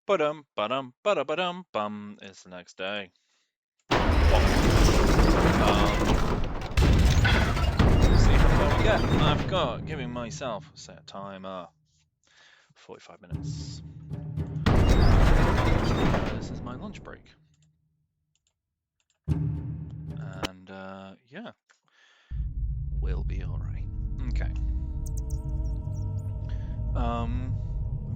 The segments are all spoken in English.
Ba-dum, it's the next day. See how far we get. I've got giving myself a set timer. 45 minutes. This is my lunch break. And yeah, we'll be alright. Okay.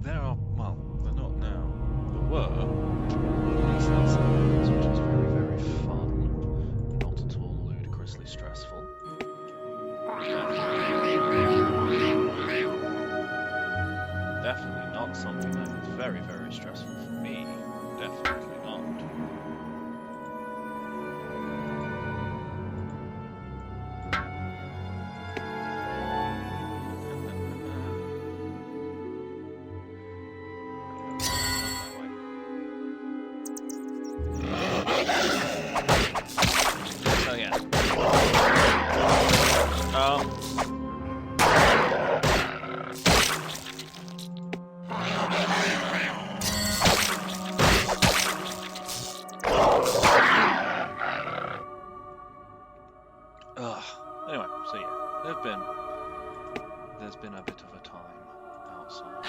There are, well, they're not now. There were police outside, which was very, very fun. Not at all ludicrously stressful. Definitely not something that was very, very stressful for me. Definitely not. So yeah. Anyway, so yeah, there's been a bit of a time outside.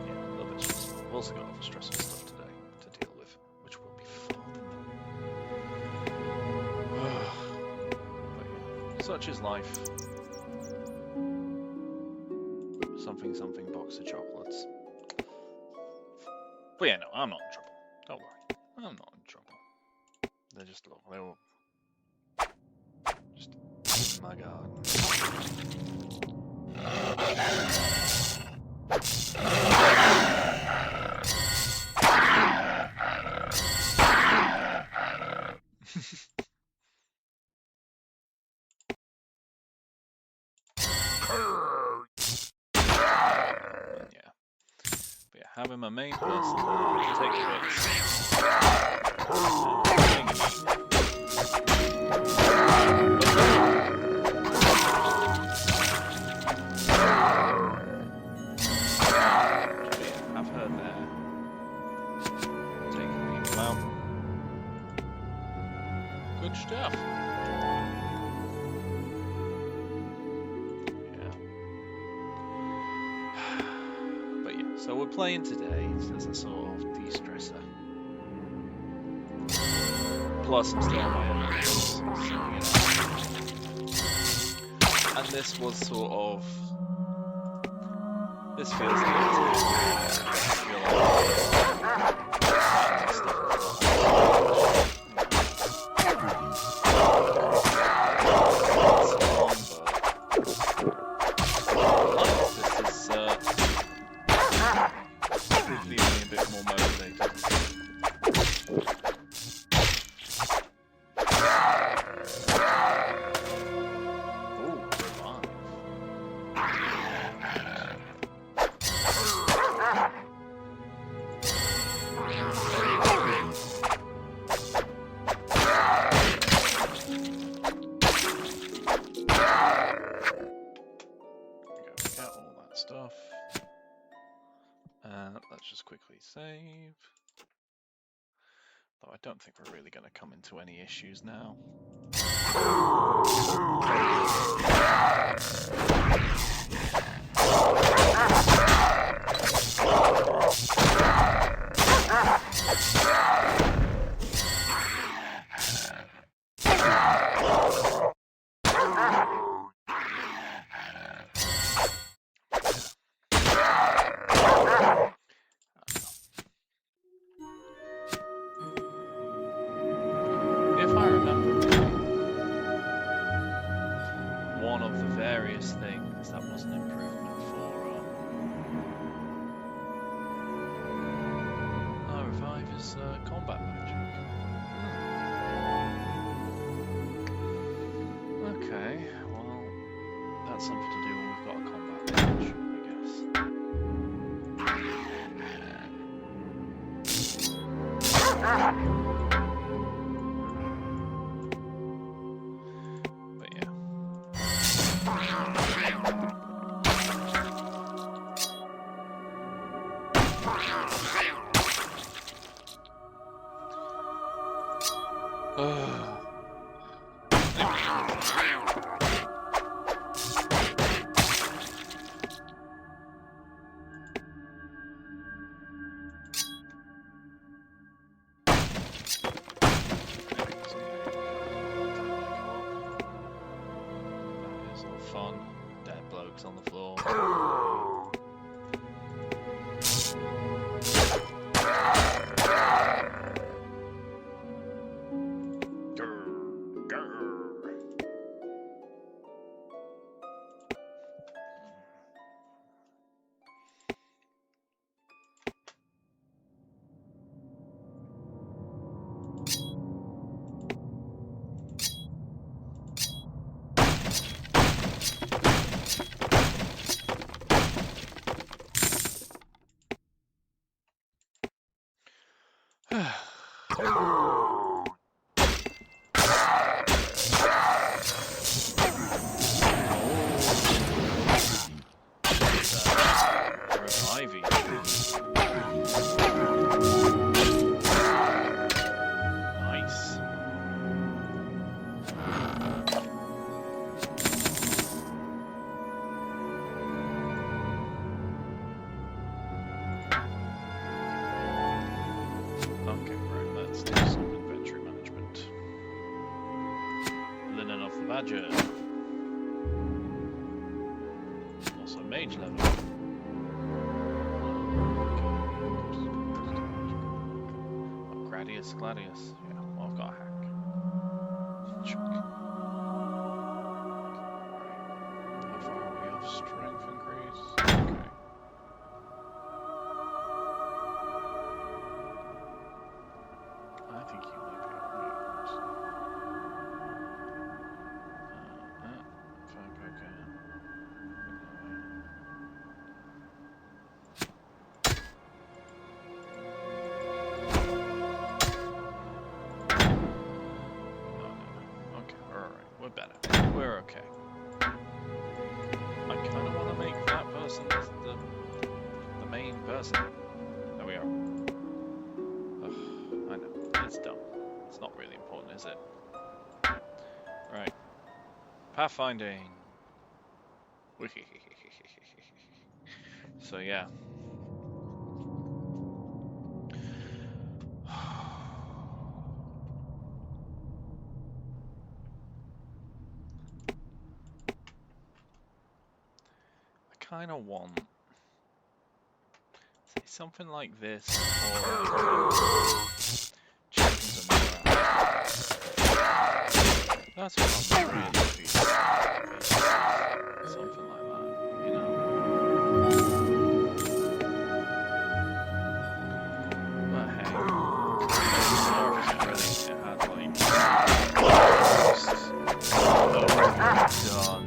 Yeah, a little bit stressful. We've also got other stressful stuff today to deal with, which will be fun. But yeah, such is life. Something box of chocolates. But yeah, no, I'm not in trouble. Don't worry. I'm not in trouble. They're just little, they were just in my garden. Yeah. But yeah, having my main person take hits. Have her there. Taking people out. Good stuff. So we're playing today as a sort of de-stressor. Plus I'm still on my own games, and this was sort of... This feels like stuff. Let's just quickly save. Though I don't think we're really going to come into any issues now. If I remember right, one of the various things that was an improvement for revive is combat magic. Okay, well, that's something to do when we've got a combat match, I guess. But yeah. Fun. Dead blokes on the floor. Ivy. Nice. Okay, right, let's do some inventory management. Linen of the Badger. Also mage level. Gladius. Yeah, well, I've got a hack. Chuck. How far are we off strength increase? Okay. I think you might be alright. Fuck, okay. We're better. We're okay. I kind of want to make that person the main person. There we are. Ugh, I know. It's dumb. It's not really important, is it? Right. Pathfinding. So yeah. Kind of want say something like this or chickens and that's what I'm really feeling. Something like that, you know. But hey, it had like done.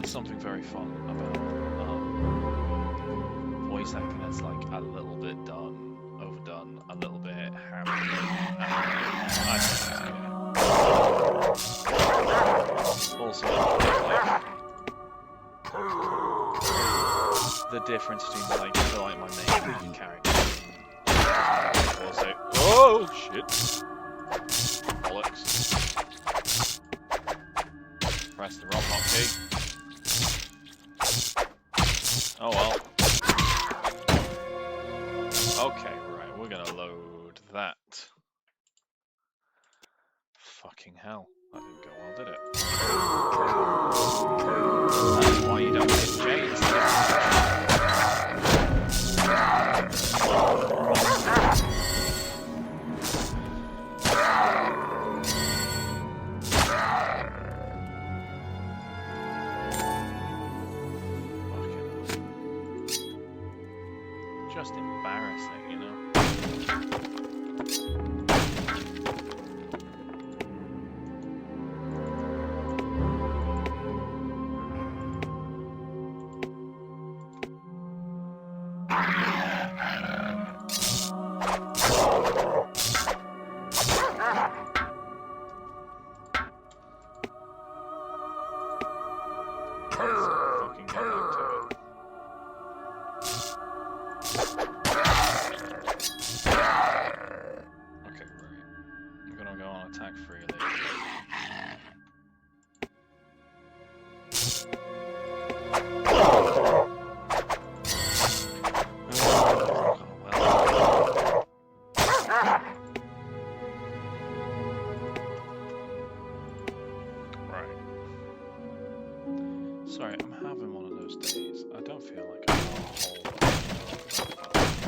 Something very fun about voice acting that's like a little bit done, overdone, a little bit hammered. Also, like, the difference between like my main character and also, oh shit, bollocks. Press the wrong hotkey. Oh well. Okay, right, we're gonna load that. Fucking hell. That didn't go well, did it? That's why you don't hit chains. Just embarrassing, you know? attack freely. Sorry, I'm having one of those days. I don't feel like I'm on a whole lot.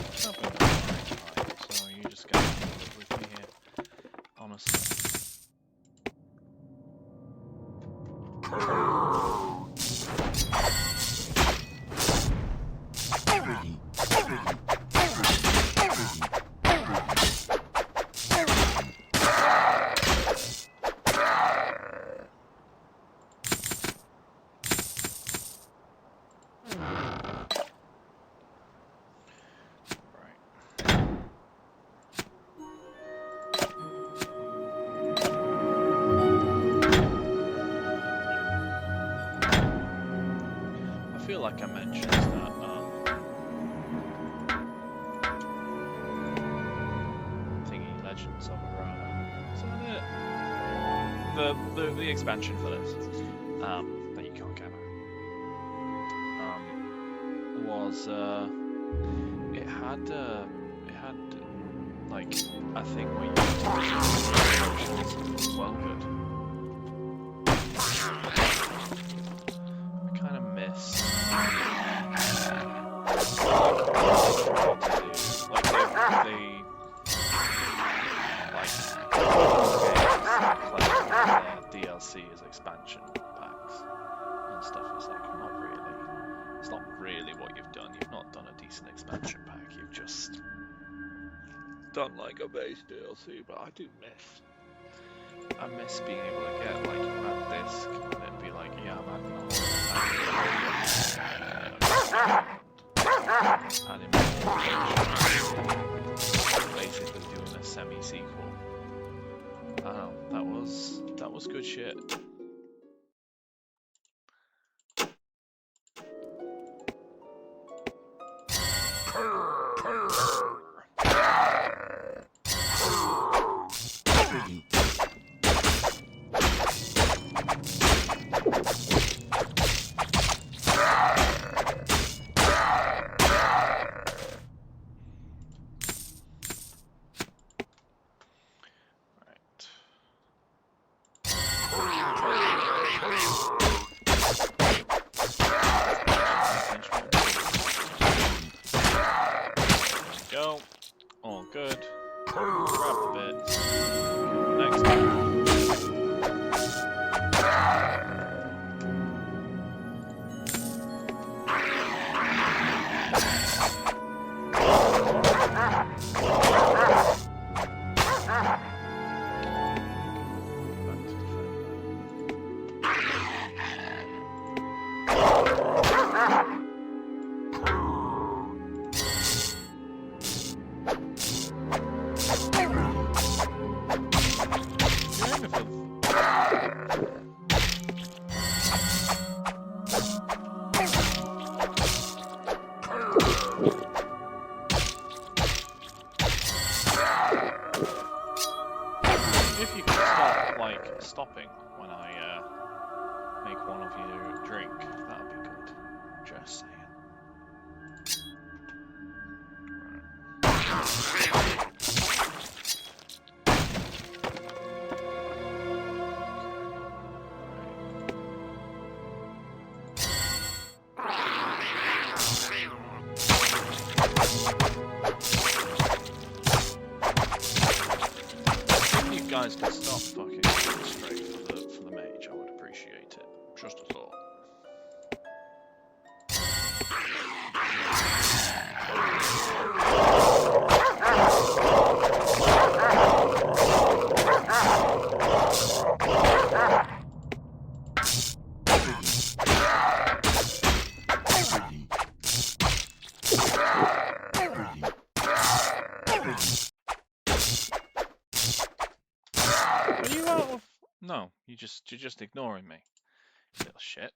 It's not been a boring time, so you just gotta live with me here. Honestly. I feel like I mentioned that thingy Legends of Arana. Is that it? The expansion for this that you can't get was it had like I think what you was well good. I kind of miss like DLC as expansion packs and stuff. It's like not really. It's not really what you've done. You've not done a decent expansion pack. You've just done like a base DLC. But I do miss. I miss being able to get like a disc and it'd be like, yeah, I'm adding basically doing a semi-sequel. That was good shit. Go. All good. Grab the bits. Next time. If you could stop, like, stopping when I make one of you drink, that would be good. Just saying. Guys can stop fucking straight for the mage, I would appreciate it. Just a thought. No, you're just ignoring me, little shit.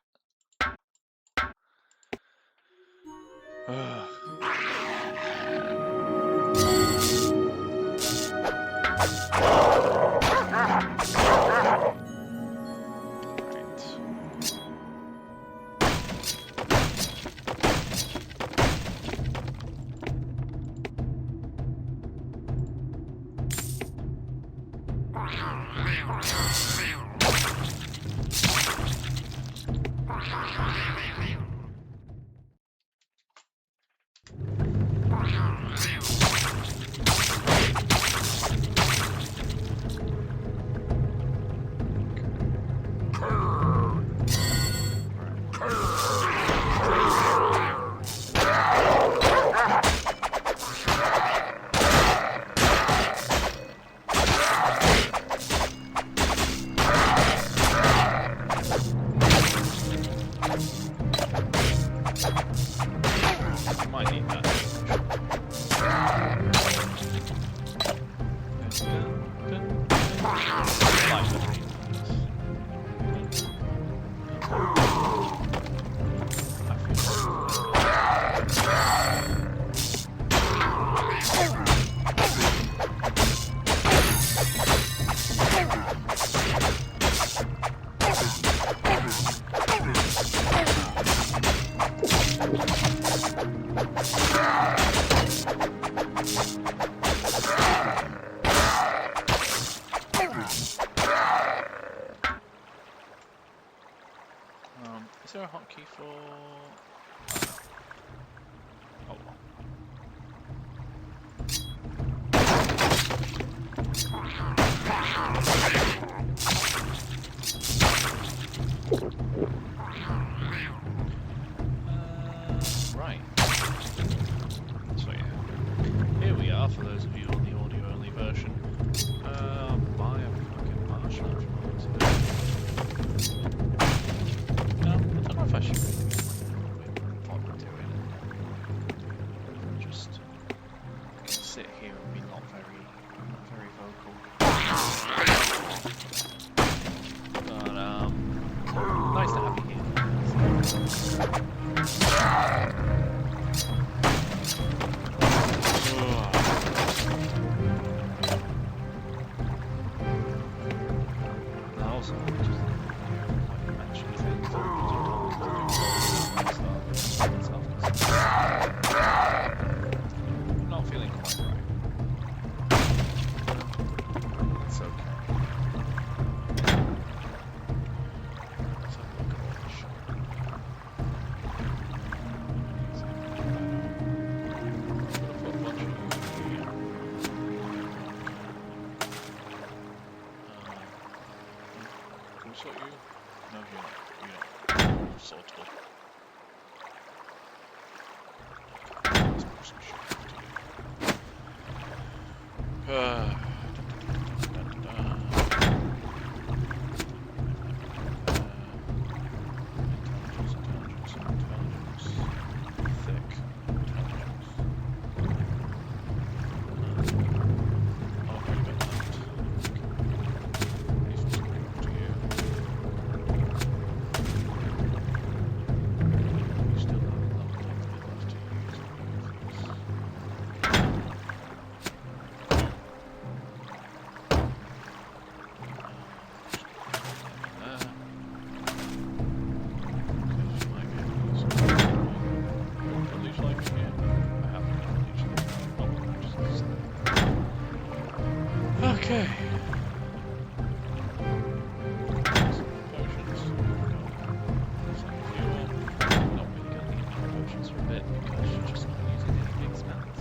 Might need that. Is there a hotkey for... Oh. Right. So yeah. Here we are, for those of you on the audio-only version. Buy a fucking marshmallow from I don't know if I should bother doing it. Just sit here and be not very vocal. But nice to have you here. Also, just mention things. I'm not feeling quite right. It's okay. Let's have a look at what the shop. Put a bunch of you here. Can we sort you? No, you're not. Sortable. Okay. Potions. Some fuel. Not really gonna need potions for a bit because you're just not using any big spells.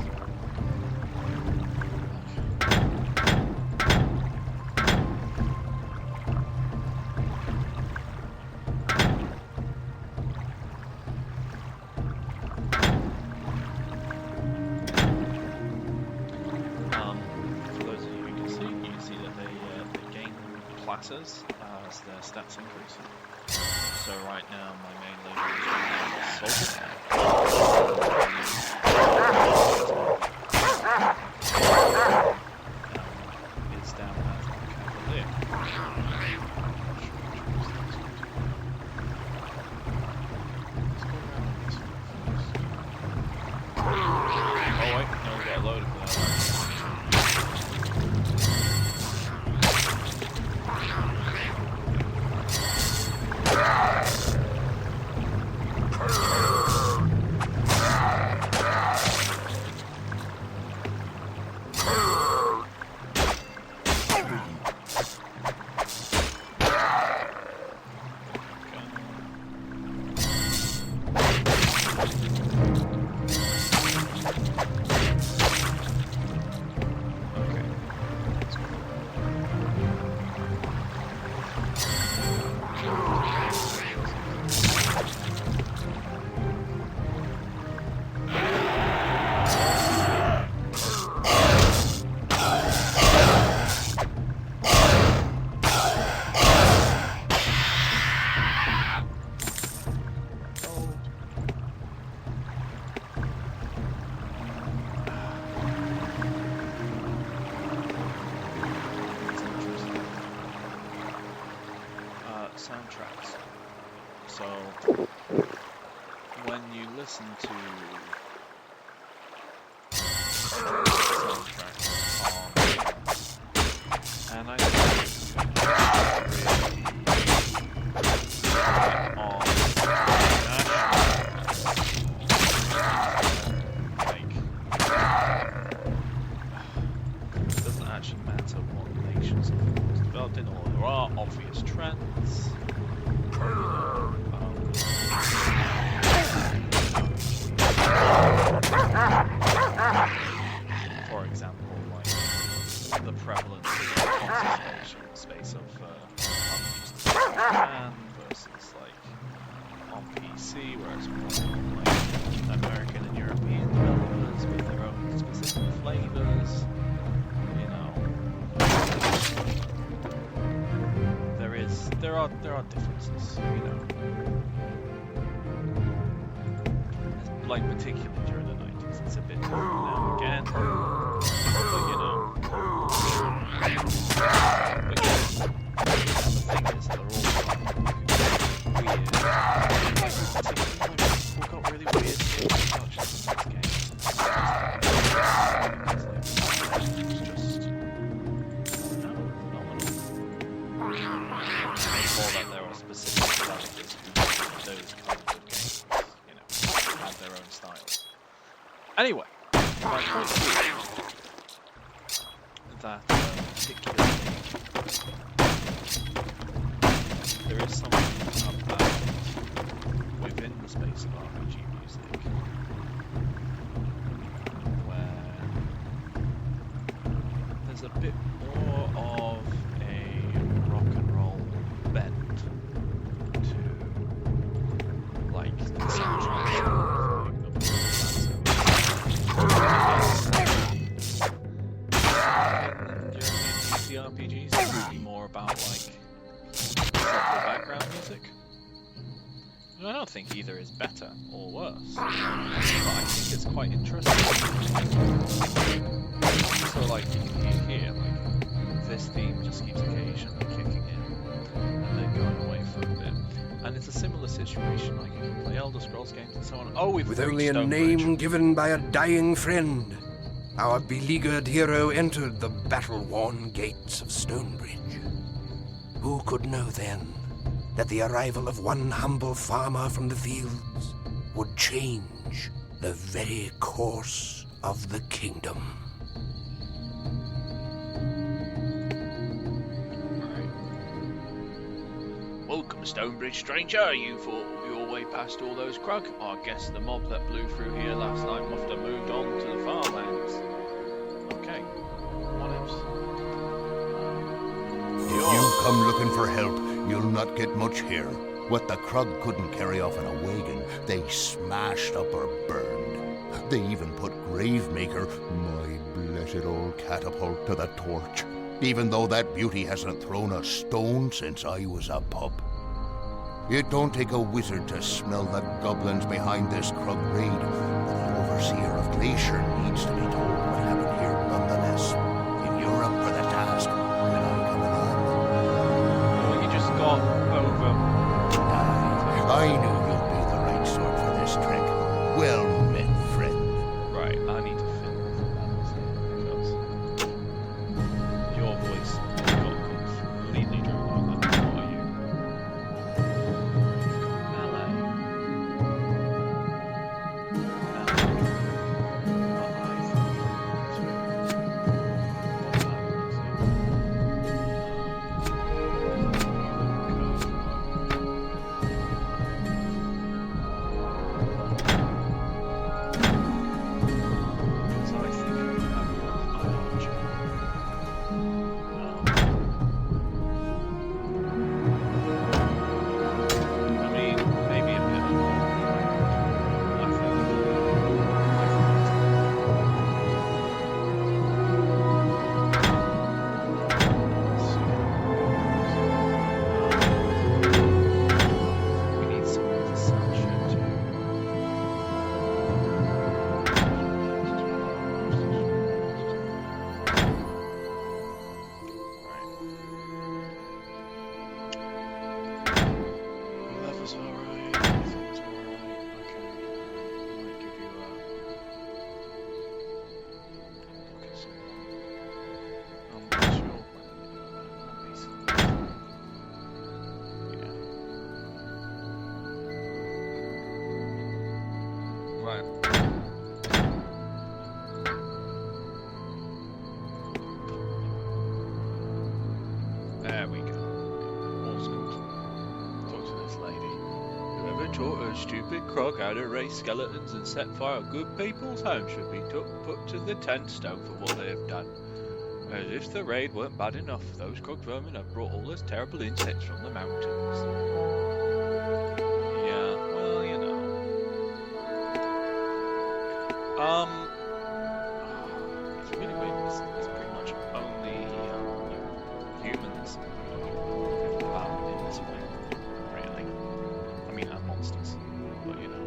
Classes as their stats increase. So right now my main leader is Soldier. It's down as Cavalier. Oh wait, no, we got a load of that. soundtracks. So when you listen to soundtracks on, and I think on it doesn't actually matter what nations it was developed in, or there are obvious trends. For example, like the prevalence of concentration space of Japan versus like on PC, whereas more like American and European developers with their own specific flavors. You know, there are differences. You know, like particularly during the 90s, it's a bit different now again. But you know, the thing is, they're all weird. People got really weird introductions in this game. It's just, no, phenomenal. More that there are specific developers who make those kinds of games, you know, have their own styles. Anyway, my point is that particularly there is something about within the space of RPG music where there's a bit more of a rock and roll bend to like the soundtrack. RPGs would be more about like subtle background music. I don't think either is better or worse, but I think it's quite interesting. So like you can hear like this theme just keeps occasionally kicking in and then going away for a bit. And it's a similar situation like you can play Elder Scrolls games and so on. Oh, with only a Stonebridge. name given by a dying friend, our beleaguered hero entered the battle-worn gates of Stonebridge. Who could know then that the arrival of one humble farmer from the fields would change the very course of the kingdom? Welcome, Stonebridge stranger. You thought your way past all those Krug? I guess the mob that blew through here last night must have moved on to the farmlands. Okay, what else? If you come looking for help, you'll not get much here. What the Krug couldn't carry off in a wagon, they smashed up or burned. They even put Gravemaker, my blessed old catapult, to the torch, even though that beauty hasn't thrown a stone since I was a pup. It don't take a wizard to smell the goblins behind this Krug raid, but the overseer of Glacier needs to be told what happened here nonetheless. If you're up for the task, then I'm coming on. Well, you just got over. I knew you'd be the right sort for this trick. Well met, friend. Right, I need to fill in because your voice got completely drowned out. What are you? Melee. Melee. There we go. All's good. Talk to this lady. Whoever taught a stupid Krug how to raise skeletons and set fire to good people's homes should be put to the 10 stone for what they have done. As if the raid weren't bad enough, those Krug vermin have brought all those terrible insects from the mountains. Yeah, well, you know. It's really weird. It's pretty much only humans in this way, really. I mean, and monsters, but you know.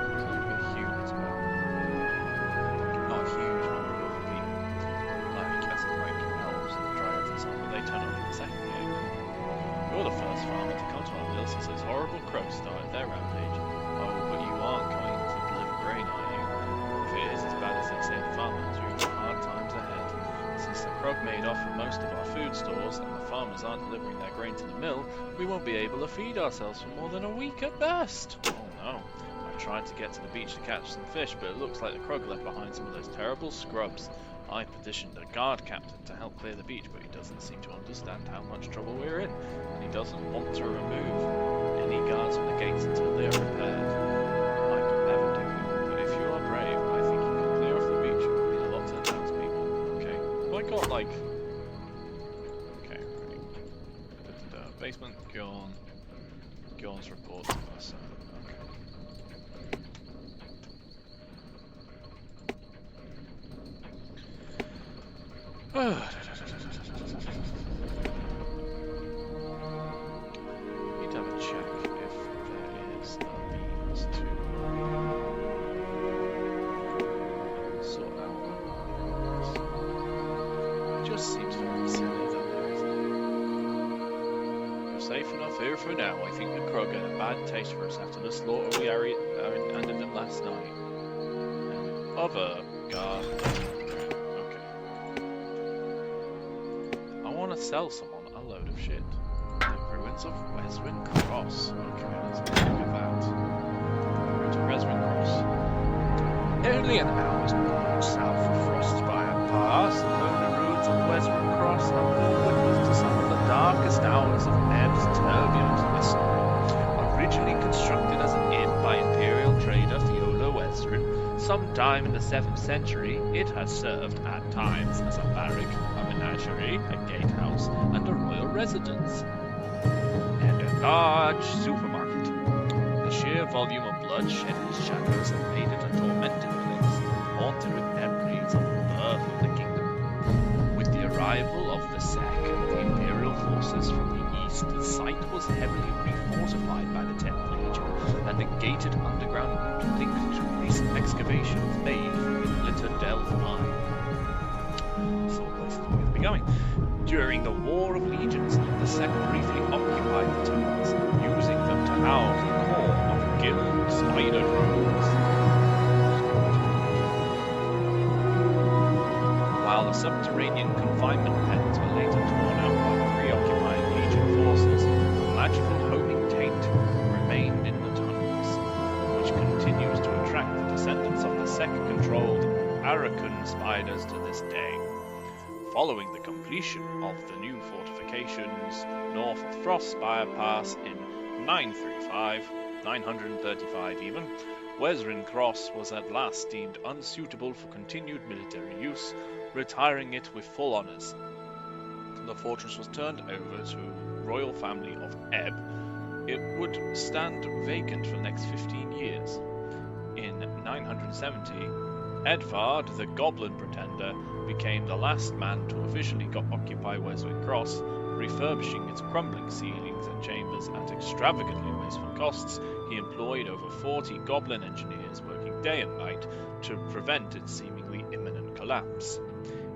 It's not even humans, but not a huge number of other people. Like, as in, like, elves and dryads and stuff, but they turn up in the second game. You're the first farmer to come to our mill since those horrible crows started their rampage. Oh, but you aren't going to deliver grain, are you? If it is as bad as they say the farmers, we've got hard times ahead. Since the Krug made off with most of our food stores and the farmers aren't delivering their grain to the mill, we won't be able to feed ourselves for more than a week at best. Oh no. I tried to get to the beach to catch some fish, but it looks like the Krug left behind some of those terrible scrubs. I petitioned a guard captain to help clear the beach, but he doesn't seem to understand how much trouble we're in, and he doesn't want to remove any guards from the gates until they are repaired. I could never do it, but if you are brave, I think you can clear off the beach. It would mean a lot to the townspeople. Okay. Well, I got like... Okay, ready. Basement, Gyorn's report to us. Okay. Need to have a check if there is a means to sort out this. It just seems very silly that there isn't. We're safe enough here for now. I think the Krug had a bad taste for us after the slaughter we handed them last night. And other guard. I want to sell someone a load of shit. The ruins of Wesrin Cross. Okay, let's look at that. Ruins of Wesrin Cross. Only an hour's walk south of Frostspire Pass, the ruins of Wesrin Cross have been witness to some of the darkest hours of Ebb's turbulent history. Originally constructed as an inn by Imperial trader Fiola Wesrin, sometime in the 7th century, it has served at times as a barrack, a menagerie, a gatehouse, and a royal residence, and a large supermarket. The sheer volume of bloodshed and shadows have made it a tormented place, haunted with memories of the birth of the kingdom. With the arrival of the Sec and the Imperial forces from the east, the site was heavily refortified by the 10th Legion, and a gated underground route linked to recent excavations made from the Glitter-Delve mine. So places we're going to be going. During the War of Legions, the Sec briefly occupied the towns, using them to house the core of guild spider drones. While the subterranean confinement pens were later torn out by the preoccupied Legion forces, a magical homing taint remained in the tunnels, which continues to attract the descendants of the Sec-controlled Arakan spiders to this day. Following the completion of the new fortifications north of Frostspire Pass in 935 even, Wesrin Cross was at last deemed unsuitable for continued military use, retiring it with full honours. The fortress was turned over to royal family of Ebb. It would stand vacant for the next 15 years. In 970, Edvard, the Goblin Pretender, became the last man to officially occupy Wesrin Cross, refurbishing its crumbling ceilings and chambers at extravagantly wasteful costs. He employed over 40 Goblin engineers working day and night to prevent its seemingly imminent collapse.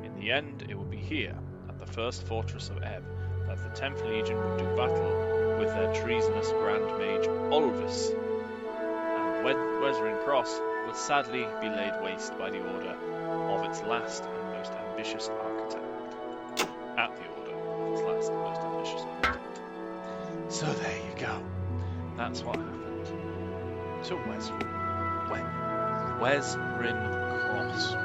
In the end, it would be here, at the first fortress of Ebb, that the 10th Legion would do battle with their treasonous Grand Mage Ulvis, and Wesrin Cross would sadly be laid waste by the order of its last and most ambitious architect. At the order of its last and most ambitious architect. So there you go. That's what happened to Wesrin Cross.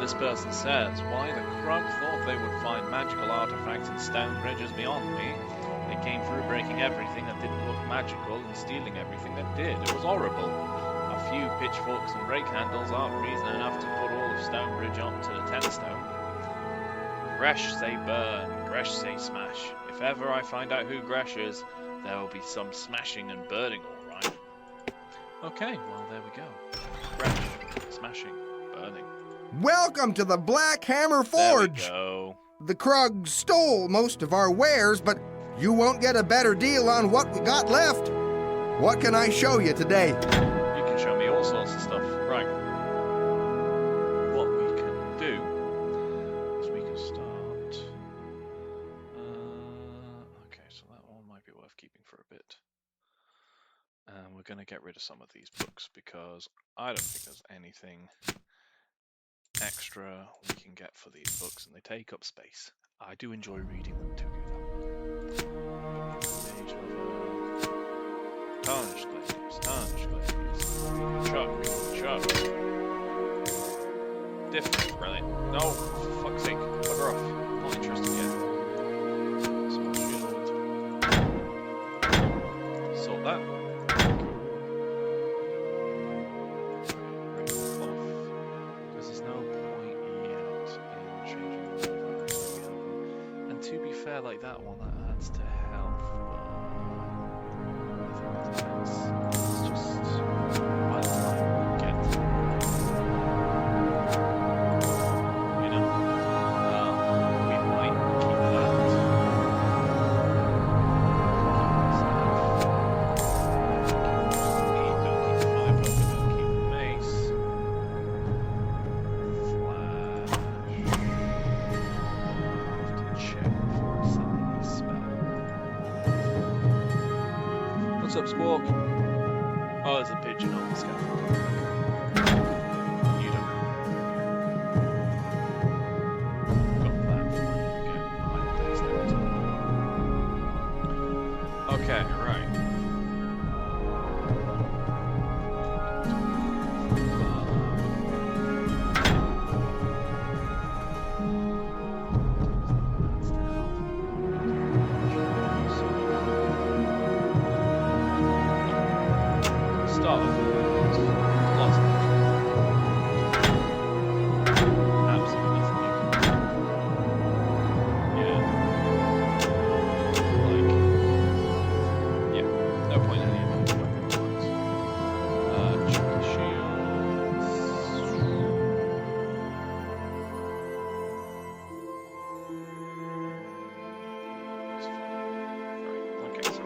This person says, why the Krug thought they would find magical artifacts in Stonebridge is beyond me. They came through breaking everything that didn't look magical and stealing everything that did. It was horrible. A few pitchforks and rake handles aren't reason enough to put all of Stonebridge onto the 10 stone. Gresh say burn, Gresh say smash. If ever I find out who Gresh is, there will be some smashing and burning, alright. Okay, well there we go. Gresh, smashing, burning. Welcome to the Black Hammer Forge! There we go. The Krug stole most of our wares, but you won't get a better deal on what we got left. What can I show you today? You can show me all sorts of stuff. Right. What we can do is we can start. Okay, so that one might be worth keeping for a bit. And we're going to get rid of some of these books because I don't think there's anything extra we can get for these books, and they take up space. I do enjoy reading them too, though. Mage lover. Tarnished glaciers, tarnished glaciers. Chug. Different, brilliant. No, for fuck's sake, bugger off. Not interested yet. Sort that. Like that one, that adds to health, but I think it's just by the time we get you know, we might keep that. Don't keep fire poker, don't keep the mace. What's up, Squawk? Oh, there's a pigeon on the scaffold. You don't. Got that. Okay, right.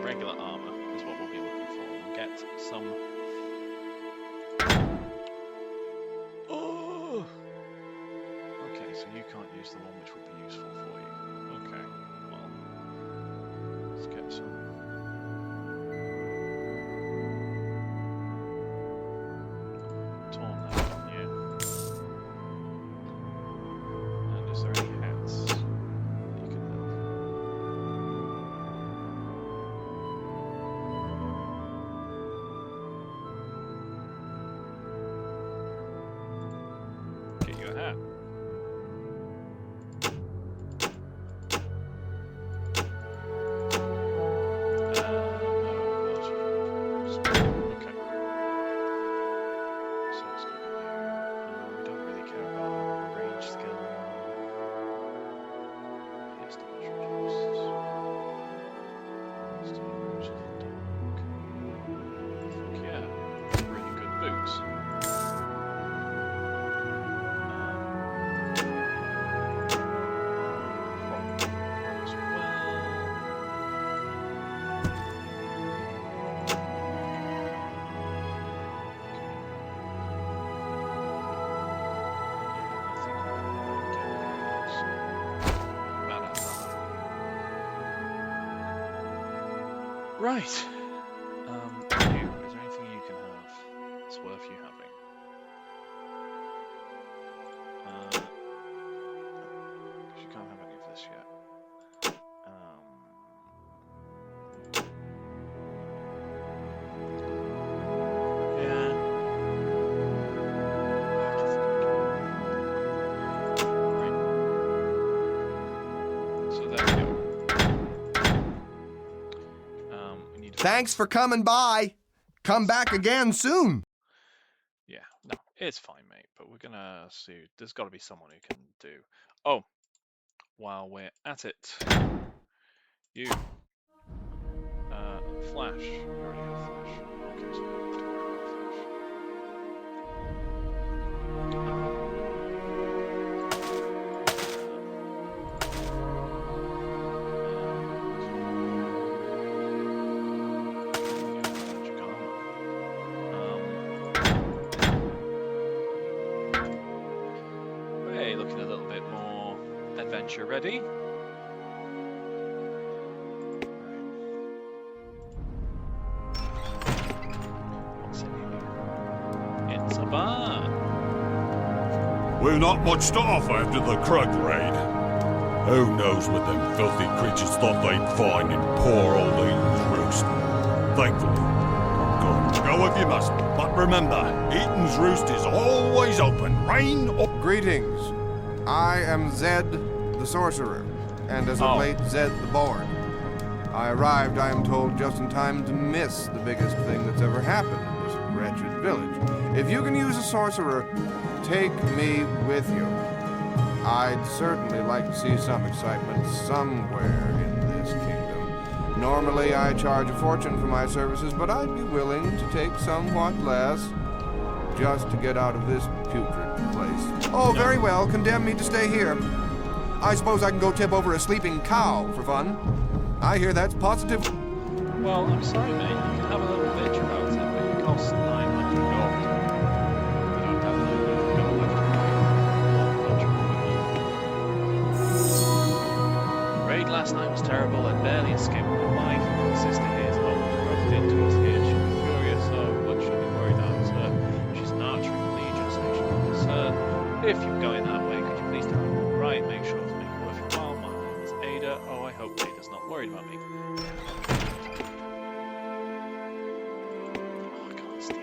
Regular armor is what we'll be looking for. We'll get some. Oh! Okay, so you can't use the one which would be useful for you. Okay, well, let's get some. Torn that on you. And is there any hats? Hat. Right. You, is there anything you can have that's worth you having? Because you can't have any of this yet. Yeah. Thanks for coming by. Come back again soon. Yeah, no, it's fine, mate. But we're gonna see. There's got to be someone who can do. Oh, while we're at it, you, Flash. You already have Flash. Okay, so we don't have to worry about Flash. Hey, looking a little bit more adventure ready. It's a barn. We've not much to offer after the Krug raid. Who knows what them filthy creatures thought they'd find in poor old Eaton's Roost. Thankfully, go if you must. But remember, Eaton's Roost is always open, rain or... Greetings. I am Zed the Sorcerer, and as of late, Zed the Bard. I arrived, I am told, just in time to miss the biggest thing that's ever happened in this wretched village. If you can use a sorcerer, take me with you. I'd certainly like to see some excitement somewhere in this kingdom. Normally, I charge a fortune for my services, but I'd be willing to take somewhat less just to get out of this putrid place. Oh, very well. Condemn me to stay here. I suppose I can go tip over a sleeping cow for fun. I hear that's positive. Well, I'm sorry, mate. You can have a little bitch about it, but it costs 900 gold. We don't have 900 gold left to pay. Raid last night was terrible. I barely escaped with my life. My sister here is home. Rubbed into us here. She was furious, so what should be worried about is her. She's an archer in the Legion, so she should be concerned. If you're going that way, could you please tell me right? Make sure to make it worth your while. My name is Ada. Oh, I hope Ada's not worried about me. Oh, I can't steal.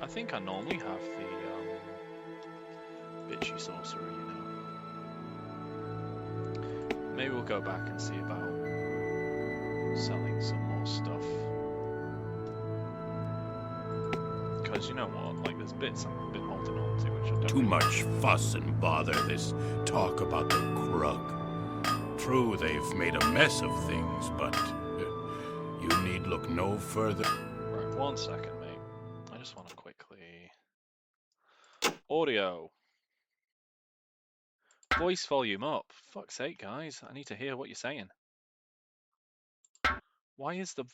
I think I normally have the bitchy sorcerer, you know. Maybe we'll go back and see about selling some more stuff. Because you know what, like there's bits I'm a bit holding on to which I don't. Too much fuss and bother this talk about the Krug. True, they've made a mess of things, but you need look no further. Right, 1 second, mate. I just want to quickly. Audio. Voice volume up. Fuck's sake, guys. I need to hear what you're saying. Why is the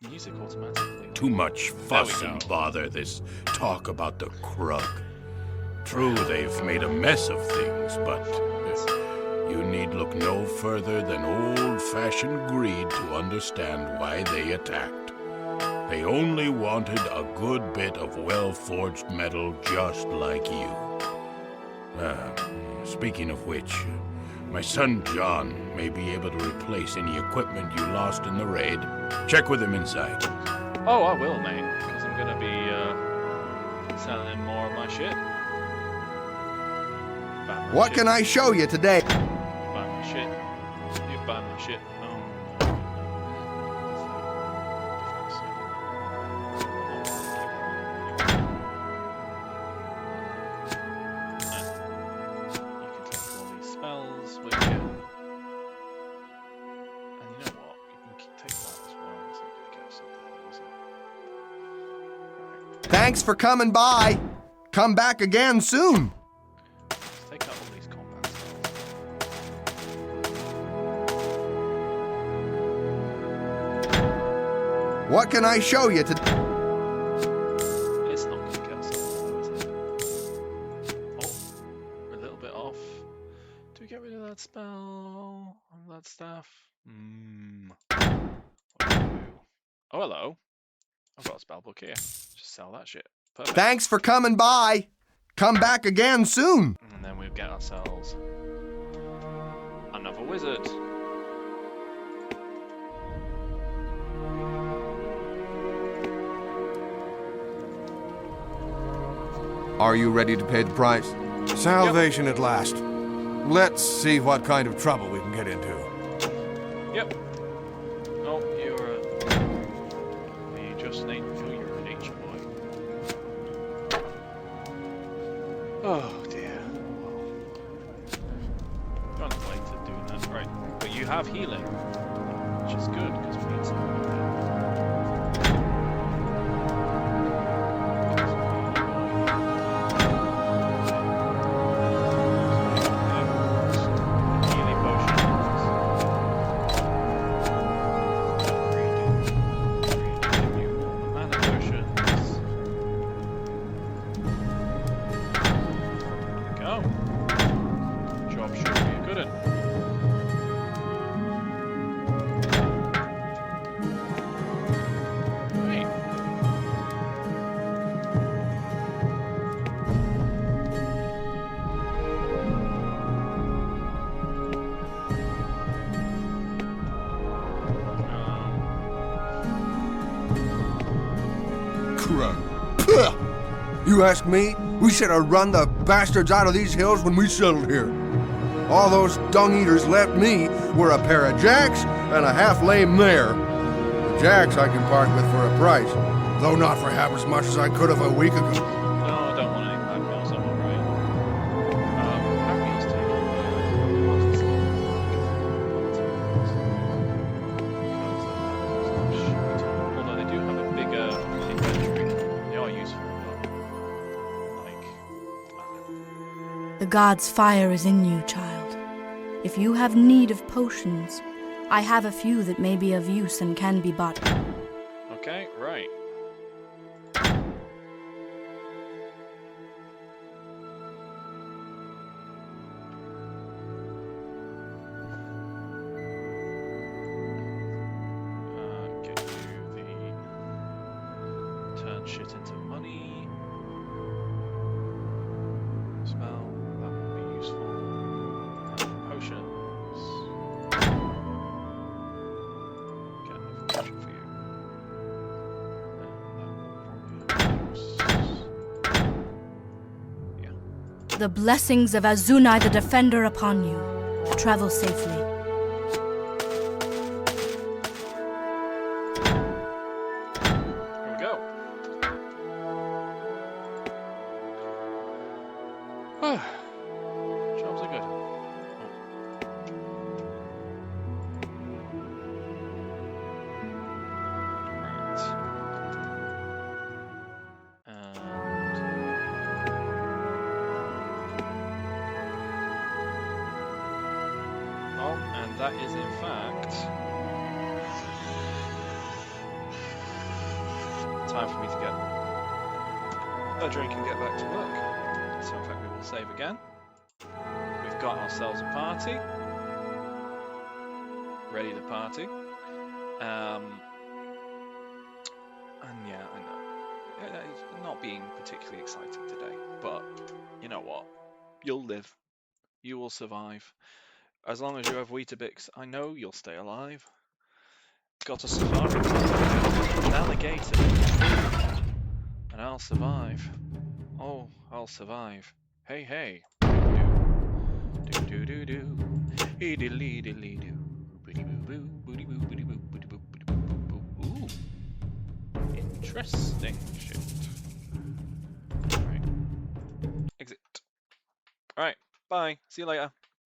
music automatically? Too much fuss and bother this talk about the Krug. True, they've made a mess of things, but you need look no further than old-fashioned greed to understand why they attacked. They only wanted a good bit of well-forged metal just like you. Speaking of which, my son John may be able to replace any equipment you lost in the raid. Check with him inside. Oh, I will, mate, because I'm going to be selling more of my shit. What can I show you today? Buy my shit. You buy my shit. Oh. You can take all these spells with you. And you know what? You can take that as well. So I guess it. Thanks for coming by. Come back again soon. Let's take out all these combat spells. What can I show you today? It's not going to kill someone, though, is it? Oh, we're a little bit off. Do we get rid of that spell? All that stuff? What do we do? Oh, hello. I've got a spell book here. Just sell that shit. Perfect. Thanks for coming by. Come back again soon. And then we'll get ourselves another wizard. Are you ready to pay the price? Salvation at last. let's see what kind of trouble we can get into. Yep. Oh, you're you just need to feel you're a nature boy. Oh dear. Well, gone late to doing that, right? But you have healing, which is good because we need some healing. Healing potions. Mana potions. Go. Job should be a good one. Right. Krug. Puh! You ask me? We should have run the bastards out of these hills when we settled here. All those dung-eaters left me were a pair of jacks and a half-lame mare. The jacks I can part with for a price, though not for half as much as I could have a week ago. No, I don't want any pack meals, I'm alright. Pack meals take although they do have a bigger inventory. They are useful, but like The god's fire is in you, child. If you have need of potions, I have a few that may be of use and can be bought. okay, right. Get you the turn shit into money spell. That will be useful. Potions. Get another potion for you. And that will probably use. The blessings of Azunai the Defender upon you. Travel safely. Here we go. Jobs are good. Right. And that is in fact time for me to get a drink and get back to work. So in fact we will save again. We've got ourselves a party. Ready to party. And yeah, I know. It's not being particularly exciting today, but you know what? You'll live. You will survive. As long as you have Weetabix, I know you'll stay alive. Got a safari, an alligator, and I'll survive. Oh, I'll survive. Hey, hey. Do do do do. He diddly diddly do. Booty boo boo. Booty boo booty boo booty boo booty boo boo boo. Ooh. Interesting shit. Right. Exit. Alright. Bye. See you later.